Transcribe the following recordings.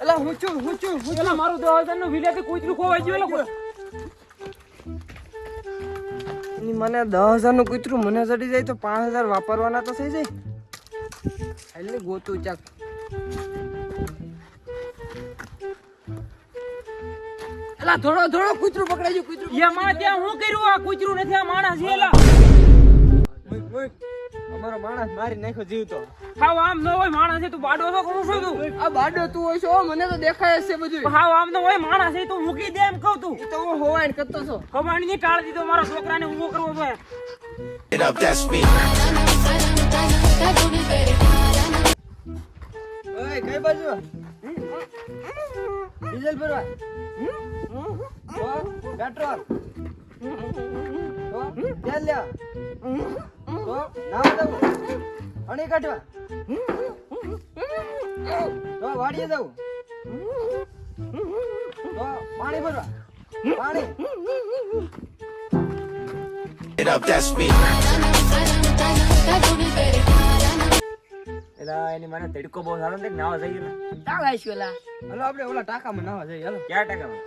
એલા હું છું એલા મારું 10,000 નું વિલેથી કૂતરું ખોવાઈ ગયું એલા ની મને 10,000 નું કૂતરું મને ચડી જાય તો 5,000 વાપરવાના તો થઈ જાય એટલે ગોતું ચાક એલા થોડો કૂતરું પકડાઈ ગયું કૂતરું એ માં ત્યાં હું કર્યું આ કૂતરું નથી આ માણસ છે એલા અમારો માણસ મારી નાખ્યો જીવતો હાવ આમ ન હોય માણસ છે તું બાડો છો કોણ છો તું આ બાડો તું હોય છો મને તો દેખાય છે બધું હાવ આમ ન હોય માણસ છે તું મૂકી દે એમ કહું તું એ તો હું હોવાણ કરતો છો હોવાણ ની ટાળ દીધો મારા છોકરાને ઊભો કરવો છે It up that speed. ઓય કઈ બાજુ ડીઝલ ભરવા પેટ્રોલ તેલ લે નાવા દઉં પાણી કાઢવા તો વાડીએ જવું તો પાણી ભરવા પાણી It up that speed. એલા એની મને તડકો બહુ સારો ને નાવા જઈએ ને તાળા આઈશું હાલો આપણે ઓલા ટાકામાં નાવા જઈએ હાલો ક્યાં ટાકામાં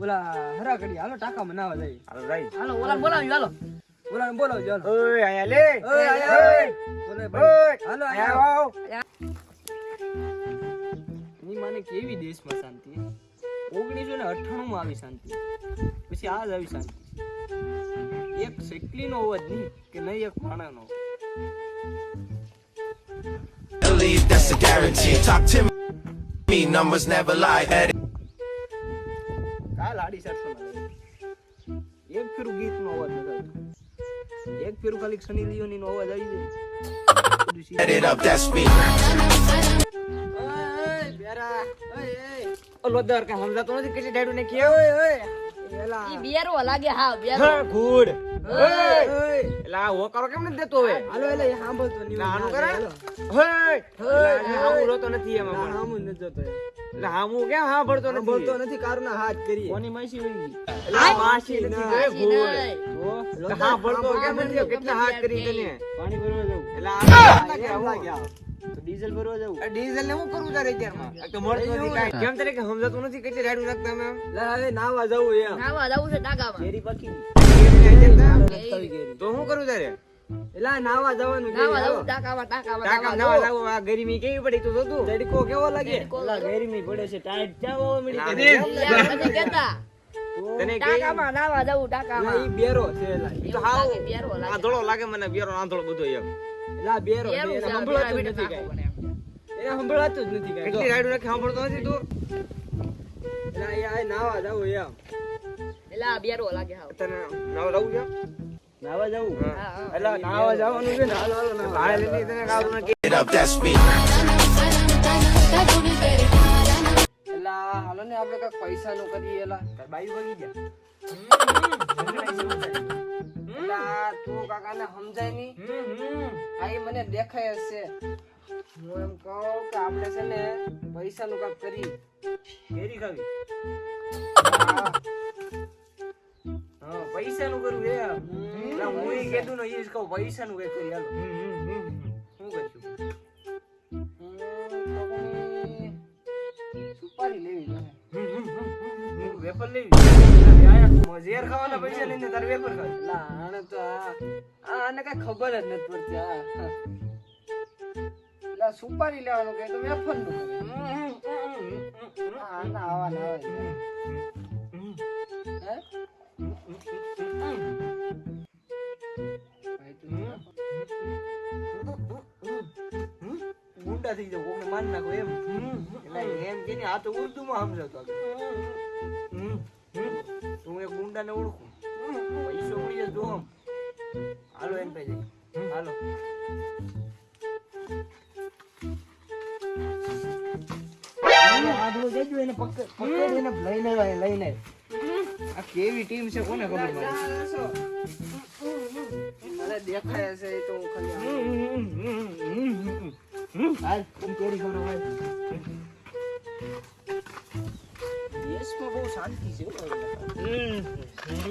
ઓલા હરાકડી હાલો ટાકામાં નાવા જઈએ હાલો જઈએ હાલો ઓલા બોલાવ્યું હાલો ઓલા બોલાવજો હાલો ઓય આયા લે ઓય આયા બોલે ભાઈ હાલો આયા આવો ની મને કેવી દેશમાં શાંતિ 1998 માં આવી શાંતિ પછી આજ આવી શાંતિ એક સેકલીનો અવાજ નહીં કે નહીં એક માણાનો Believe that's a guarantee. Talk to me, numbers never lie. કાલ 450 માં એક ફેરું ગીતનો અવાજ નથી આવતો એક ફેરું ખાલી સની લિયોની નો અવાજ આવી જાય It up that speed. ઓય બેરા ઓય ઓલો દર કા સમજાતો નથી કેટલી ડાડુ ને કે ઓય ઓય એલા ઈ બેરો લાગે હા બેરો હા ગુડ ઓય એલા હો કરો કેમ નથી દેતો હવે હાલો એલા એ સાંભળતો નહીં ના આનું કરે હાલો હે ઓય હામુ રોતો નથી એમાં ના પણ હામું નથી જોતો એટલે હામુ કેમ હા ભરતો નથી બોલતો નથી કારુના હાથ કરી કોની માસી હોય ગઈ એલા માસી નથી ના. ગઈ ગુડ લો હા ભરતો કેમ નથી કેટલા હાથ કરી તને પાણી ભરવા જાવ એટલે એમ લાગ્યા તો ડીઝલ ભરવા જાવ આ ડીઝલ ને હું કરું તારે અત્યારમાં તો મળતો નથી કાઈ કેમ તને કે સમજાતું નથી કેટલી ડાડુ નાખતા અમે લે હવે નાવા જાવું એમ નાવા જાવું છે ટાકામાં કેરી પાકી કેરી. તો હું કરું તારે એલા નાવા જવાનું નાવા જાવું ટાકામાં ટાકામાં કાકા નવા લાવો આ ગરમી કેવી પડી તો જોતું તડકો કેવો લાગે તડકો. એલા ગરમી પડે છે ટાઈટ ચાવો મળી ના, ગઈ. યાર નથી કહેતા તને કે ટાકામાં નાવા જાવું એલા ટાકામાં ઈ બેરો છે એલા ઈ તો એવું હાવ લાગે, બેરો લાગે. આંધળો લાગે મને બેરો આંધળો બધો એમ એલા બેરો છે, બેરું એને છે, સંભળાતું જ બેરા નથી બેટા કાંઈ. એને સંભળાતું જ નથી કાંઈ. કેટલી રાઈડ નાખી સાંભળતો નથી તું એલા એ આ નાવા જાવું એમ એલા બેરો લાગે હાવ તને નવ રહું છે નાવા જાવું હા, હા. એલા નાવા જવાનું છે ને હાલો હાલો નાવા. ભાઈ લીધી તને કાવ ના કે It up that speed. એલા હાલો ને આપણે કાંઈક પૈસાનું કરીએ એલા તાર બાઈ ભાગી ગયા એલા તું કાકાને સમજાય નહીં આ ઈ મને દેખાય જ છે હું એમ કહું કે આપણે છે ને પૈસાનું કાંઈક કરી કેરી ખાવી હા પૈસાનું કરવું એમ એલા હું ઈ કીધું ને ઈ જ કહું પૈસાનું કંઈક કરી હાલો શું કરશું સુપારી લેવી છે વેફર લેવી ઝેર ખાવાના પૈસા લઈને તારે વેફર ખાવી ના આને તો આને કઈ ખબર જ નથી પડતી આ સુપારી લેવાનું કે તો વેફર નું આના આવા ના આવે હે ગુંડા થઈ જાવ કોકને માર નાખો એમ એટલે એમ કે આ તો ઉર્દુમાં સમજાવતો તું એક ગુંડાને ઓળખું પૈસો મળી જશે જો હમ હાલો એમ પે જઈ હાલો આદવો જજો એને પકડ એને લઈને આ કેવી ટીમ છે કોને ખબર મારે દેખાય છે એ તો હું ખાલી હાલ તું કેરી કરો ભાઈ યસ આત્મા બહુ શાંતિ છે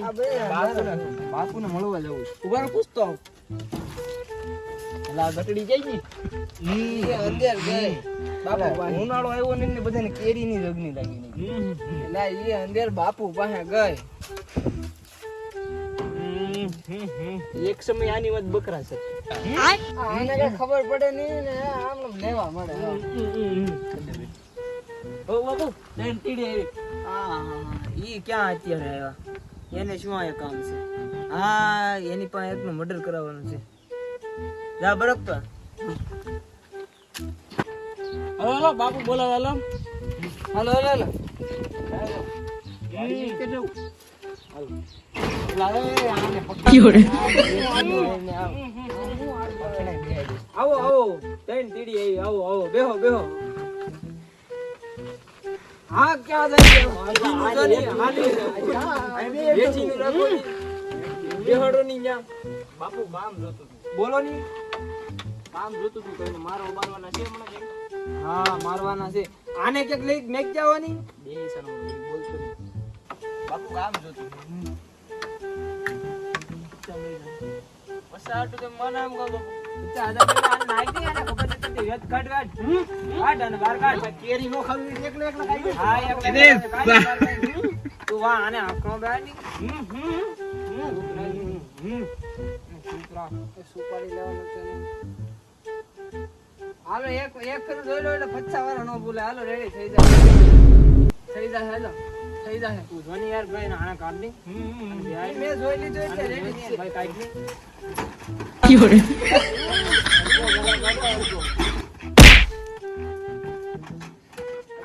આ બે બાપુને મળવા જવું ઉભા પૂછતો એલા ગટડી જઈ ગઈ ઈ અંદર ગઈ બાપુ ઉનાળો આવ્યો ને બધાને કેરીની જગની લાગી નહીં એલા ઈ અંદર બાપુ પાસે ગઈ એક સમય આની વાત બકરા છે આને કઈ ખબર પડે નહીં ને આમ લેવા મળે ઓ બાપુ ટ્રેન ટીડી આવી હા ઈ ક્યાં અત્યારે આવ્યા એને શું આ કામ છે હા એની પાસે એકનું મર્ડર કરાવવાનું છે જા બરકતો હાલો બાપુ બોલાવ હાલો હાલો હાલો ગાડી કે જવું આવો આવો ટ્રેન ટીડી આવી આવો આવો બેહો બેહો હા ક્યાં જાય બાપુ કામ જોતું બોલો ની કામ જોતું તું કઈને મારો મારવાના છે હમણાં કઈ હા મારવાના છે આને ક્યાંક લઈ મેક જવાની બે સનો બોલતો બાપુ કામ જોતું વસાટુ તો મન આમ કહો ચાદા બે આ નાઈ દે આને ખબર નથી વેત કાઢ કાઢ અને બાર કાઢ કેરી નો ખાવી એકલો એકલો ખાઈ હા એકલો તું વા આને આંખો બેની સુપારી લેવાનું છે હાલો એક કરું જોઈ લો એટલે 50 વાળા નો બોલે હાલો રેડી થઈ જાય હાલો થઈ જાય તું જોની યાર ભાઈ આને કાઢ દે મેં જોઈ લીધું એટલે રેડી છે ભાઈ કાઢ દે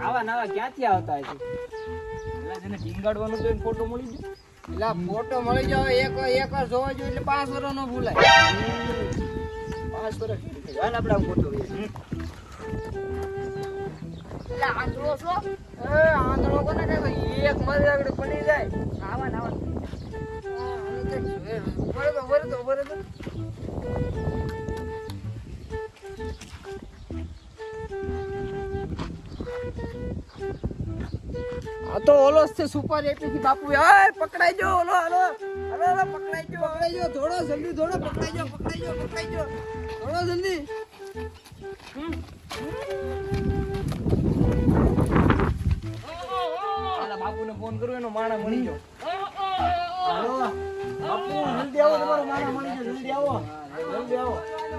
આવા નવા ક્યાંથી આવતા છે એલા જેને ટીંગાડવાનું તો ફોટો મળી ગયો એલા ફોટો મળી જાવ એક વાર જોવા જોઈએ એટલે 5 વર્ષ નો ભૂલાય 5 વર્ષ હાલ આપડા ફોટો એલા આંધળો છો આંધળો કોને કહે એક મરી આગળ પડી જાય આવા નાવા બરોબર આ તો ઓલો છે સુપર એપી બાપુ એ પકડાઈ જો ઓલો હાલો હાલો પકડાઈ જો થોડો જલ્દી થોડો પકડાઈ જો થોડો જલ્દી આલા બાપુને ફોન કરું એનો માણા મળી ગયો હાલો બાપુ જલ્દી આવો તમારો માણા મળી ગયો જલ્દી આવો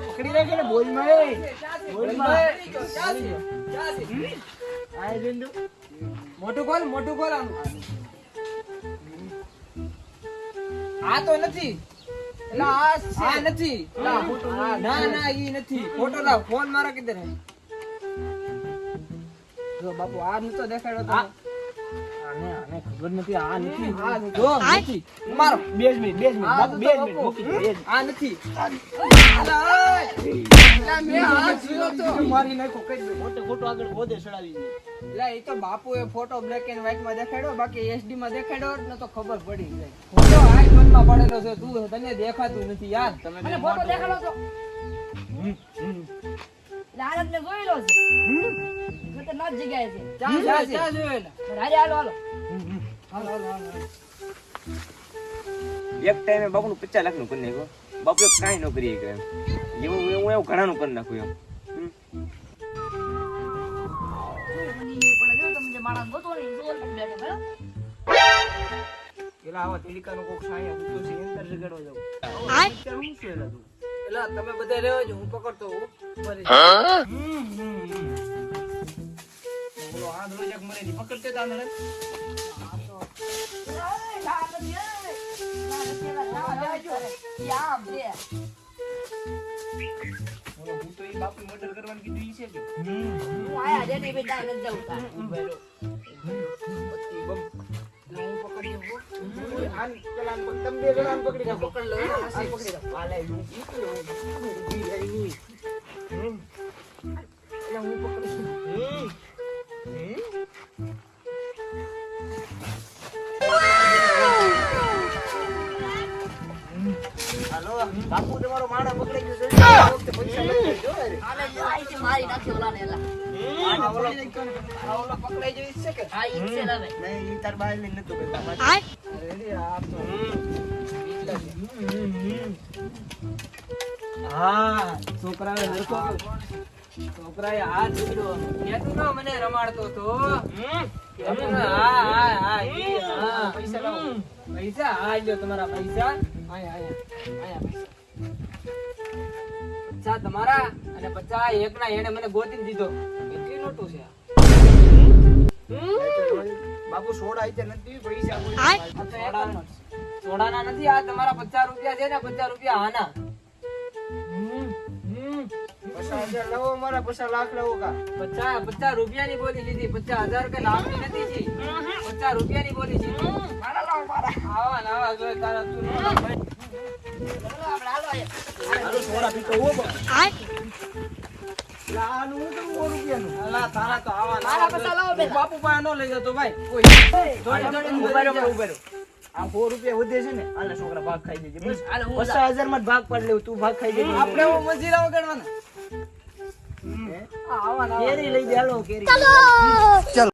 પકડી રાખે ને બોલમાં આય બિંદુ મોટું ખોલ આમ આ તો નથી એલા આ નથી ના ઈ નથી ફોટો લાવ ફોન મારા કિધર હે જો બાપુ આ નતો દેખાડ્યો તો આને ખબર નથી આ નથી જો નથી મારો 2 મિનિટ બાપુ 2 મિનિટ મૂકી આ નથી એલા મે આ જીવો તો મારી નાખો કઈ ફોટો આગળ બોધે ચડાવી દે એલા એ તો બાપુ એ ફોટો બ્લેક એન્ડ વ્હાઈટ માં દેખાડ્યો બાકી એચડી માં દેખાડ્યો ને તો ખબર પડી જાય ફોટો આઈફોન માં પડેલો છે તું તને દેખાતું નથી યાર તમે મને ફોટો દેખાડો તો લાલચ ને જોઈ લો છે તો ના જગ્યાએ છે ચા જોયેલા રાજા હાલો એક ટાઈમે બાપુનું 50 લાખ નું કરી નાખ્યો બાપુ કાંઈ ન કરી શકે એવું ઘણાનું કરી નાખ્યું એમ માણસ ગોતો ને જોર બેઠે બરાબર એલા આવા તિલિકાનો કોક સાયા ઉતો છે અંદર જગાડવા જાવ અત્યારે હું છે એલા તું એલા તમે બધા રહેજો જો હું પકડતો હું મરી બોલો આ દરોજક મરે ની પકડતે તા નરે બોલો હું તો ઈ બાપુ મર્ડર કરવાનું કીધું ઈ છે કે હું આયા જેની બેટા ન જાઉં તા બેલો પત્તી બમ હું પકડી હું આન પેલા તમે બે જણા પકડી રાખો પકડ લો આ પકડી રાખો આ લે હું ઈ રહી એટલે હું પકડી હાલો બાપુ તમારો માણસ પકડાઈ ગયો છે આ વખતે પૈસા લઈ લેજો અરે આને જો આઈથી મારી નાખી ઓલાને એલા. આ ઓલો પકડાઈ જઈ છે કે આ ઈ છે લાવે. નહીં ઈ તાર બાય લઈને નતો કરતા આય. અરે આ તો હા છોકરાએ હરખો છોકરાએ હાથ પકડ્યો કેતું ન મને રમાડતો તો કેતું ન હા પૈસા લાવો પૈસા આ લ્યો તમારા પૈસા આયા પૈસા તમારા અને 50 એકના એને મને ગોતીને દીધો કેટલી નોટો છે બાપુ સોડા આઈ નથી પૈસા સોડાના નથી આ તમારા 50 રૂપિયા છે ને 50 રૂપિયા આના 50,000 લાવો મારા 50 લાખ લાવો કા 50 રૂપિયાની બોલી લીધી 50,000 કે લાખની નથી જી 50 રૂપિયાની બોલી છે મારા લાવો મારા આવા જો તારા તું હાલો સોડા પીતો હો આય. લાનું તો 100 રૂપિયાનું અલા તારા તો આવા મારા પૈસા લાવો બેટા. બાપુ પાસે નો લઈ જતો ભાઈ કોઈ ઉભા રહો આ 100 રૂપિયા વધે છે ને આલે છોકરા ભાગ ખાઈ દેજે બસ 50,000 માં જ ભાગ પાડ લેવું તું ભાગ ખાઈ દેજે આપણે ઓ મજીરા વગાડવાના આવા કેરી લઈ દે હાલો કેરી ચાલો